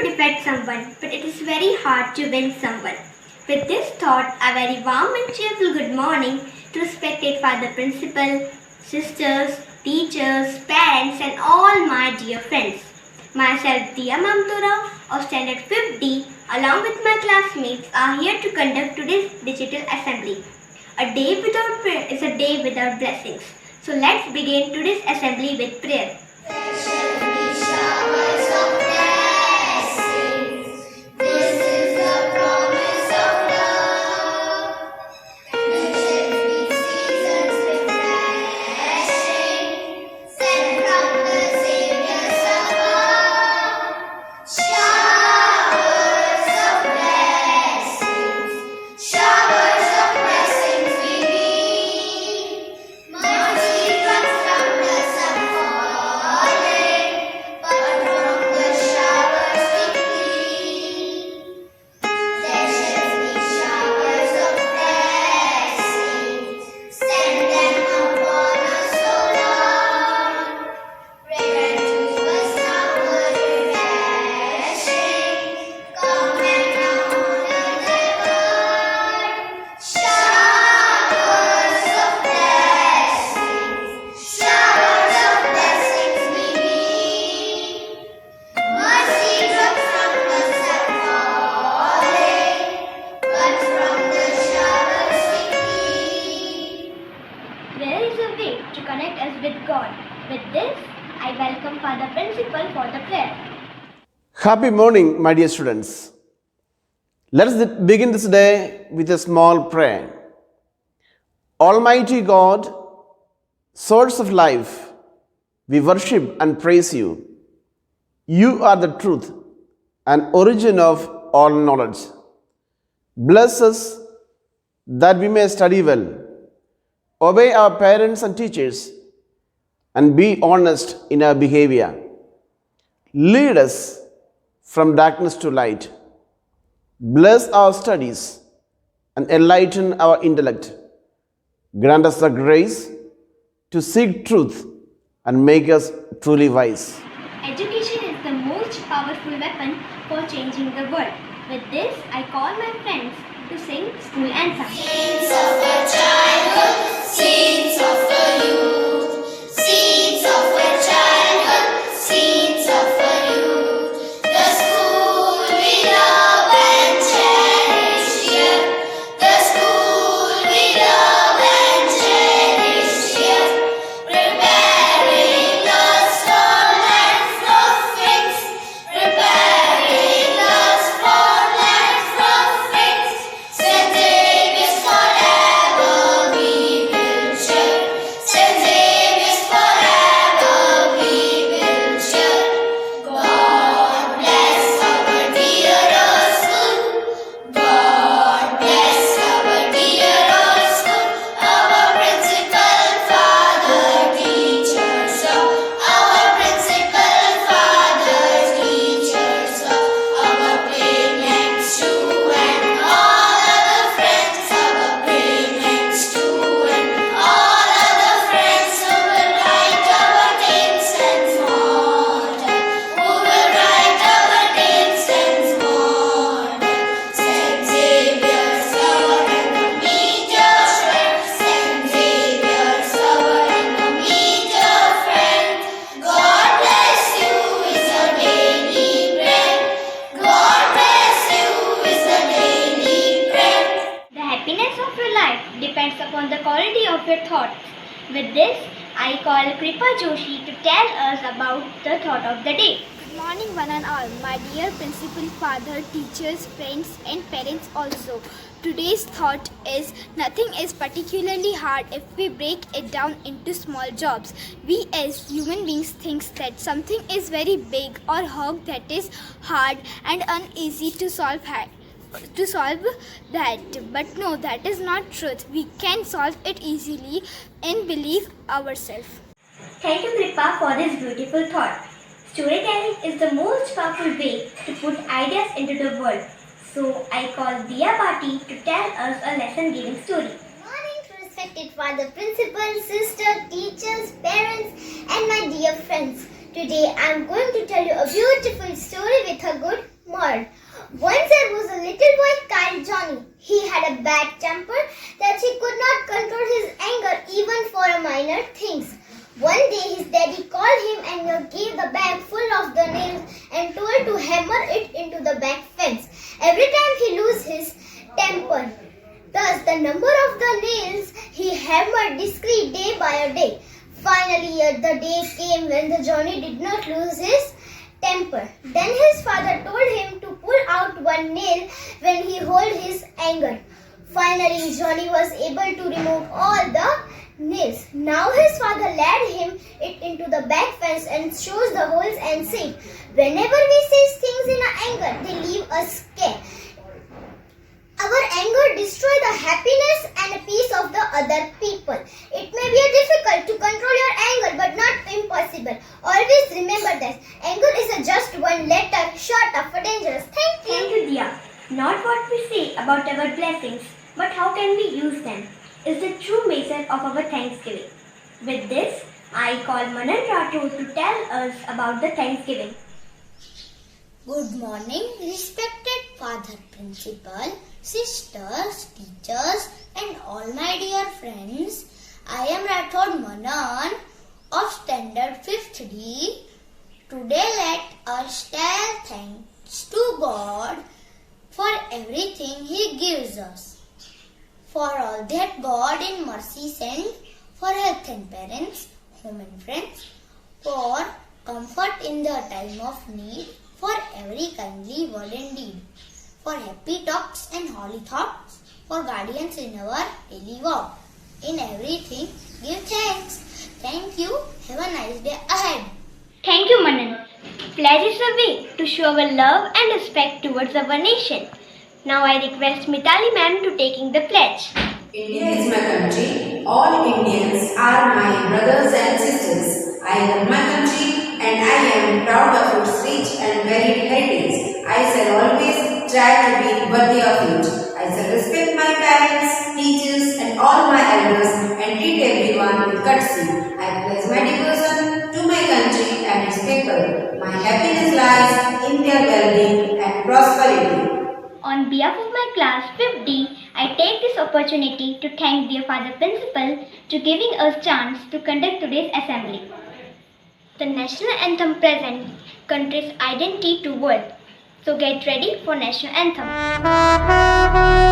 defeat someone, but it is very hard to win someone. With this thought, a very warm and cheerful good morning to respected Father Principal, sisters, teachers, parents, and all my dear friends. Myself, Dia Mamtura of Standard 5D, along with my classmates, are here to conduct today's digital assembly. A day without prayer is a day without blessings. So let's begin today's assembly with prayer. There shall be showers of blessings. This is the promise of love. There shall be seasons refreshing, sent from the Savior's above. Showers of blessings we need. Mercy drops from the sun falling, but from the showers we plead. There shall be showers of blessings, send them upon us, O Lord. Prayer to us now refreshing, come and honor thy word. Showers of blessings we need. Mercy drops from the sun falling, but from the showers we plead. There is a way to connect us with God. With this, I welcome Father Principal for the prayer. Happy morning, my dear students. Let us begin this day with a small prayer. Almighty God, source of life, we worship and praise you. You are the truth and origin of all knowledge. Bless us that we may study well, obey our parents and teachers, and be honest in our behavior. Lead us from darkness to light. Bless our studies and enlighten our intellect. Grant us the grace to seek truth and make us truly wise. Education is the most powerful weapon for changing the world. With this, I call my friends to sing school anthem. Seeds of a childhood, seeds of a youth, seeds of a childhood, seeds of a youth. The school we love and cherish here. The school we love and cherish here. Preparing us for life of wings. Preparing us for life of wings. St. Xavier's forever we will cheer. St. Xavier's forever we will cheer. God bless our dear old school. God bless our dear old school. Our principal, father, teachers, our principal, father, teachers, our playmates too, and all other friends, our playmates too, and all other friends who will write our names and mortar, who will write our names and mortar. St. Xavier's our enemy, dear friend. St. Xavier's our enemy, dear friend. God bless you is a daily bread. God bless you is a daily bread. The happiness of your life depends upon the quality of your thoughts. With this, I call Kripa Joshi to tell us about the thought of the day. Good morning, one and all. My dear principal, father, teachers, friends, and parents also. Today's thought is nothing is particularly hard if we break it down into small jobs. We as human beings think that something is very big or hard that is hard and uneasy to solve that. But no, that is not truth. We can solve it easily and believe ourselves. Thank you, Kripa, for this beautiful thought. Storytelling is the most powerful way to put ideas into the world. So I call Dia Bhati to tell us a lesson-giving story. Good morning to respected father, principal, sister, teachers, parents, and my dear friends. Today I am going to tell you a beautiful story with a good moral. Once there was a little boy called Johnny. He had a bad temper that he could not control his anger even for minor things. One day his daddy called him and gave the bag full of the nails and told to hammer it into the back fence every time he loses his temper. Thus the number of the nails he hammered decreased day by day. Finally, the day came when the Johnny did not lose his temper. Then his father told him to pull out one nail when he held his anger. Finally, Johnny was able to remove all the nails. Now his father led him it into the back fence and shows the holes and said, "Whenever we say things in anger, they leave us scare. Our anger destroys the happiness and peace of the other people. It may be difficult to control your anger, but not impossible. Always remember that anger is just one letter short of dangerous." Thank you. Thank you, Dia. Not what we say about our blessings, but how can we use them is the true measure of our thanksgiving. With this, I call Manan Rathod to tell us about the Thanksgiving. Good morning, respected Father Principal, sisters, teachers, and all my dear friends. I am Rathod Manan of Standard 5th D. Today let us tell thanks to God for everything He gives us. For all that God in mercy sent, for health and parents, home and friends, for comfort in the time of need, for every kindly word and deed, for happy talks and holy thoughts, for guardians in our daily walk. In everything, give thanks. Thank you. Have a nice day ahead. Thank you, Manan. Pledge is a way to show our love and respect towards our nation. Now I request Mitali ma'am to taking the pledge. India is my country. All Indians are my brothers and sisters. I love my country and I am proud of its rich and varied heritage. I shall always try to be worthy of it. I shall respect my parents, teachers and all my elders and treat everyone with courtesy. I pledge my devotion to my country and its people. My happiness lies in their well-being and prosperity. On behalf of my class 5D, I take this opportunity to thank dear Father Principal to giving us chance to conduct today's assembly. The national anthem presents country's identity to world. So get ready for national anthem.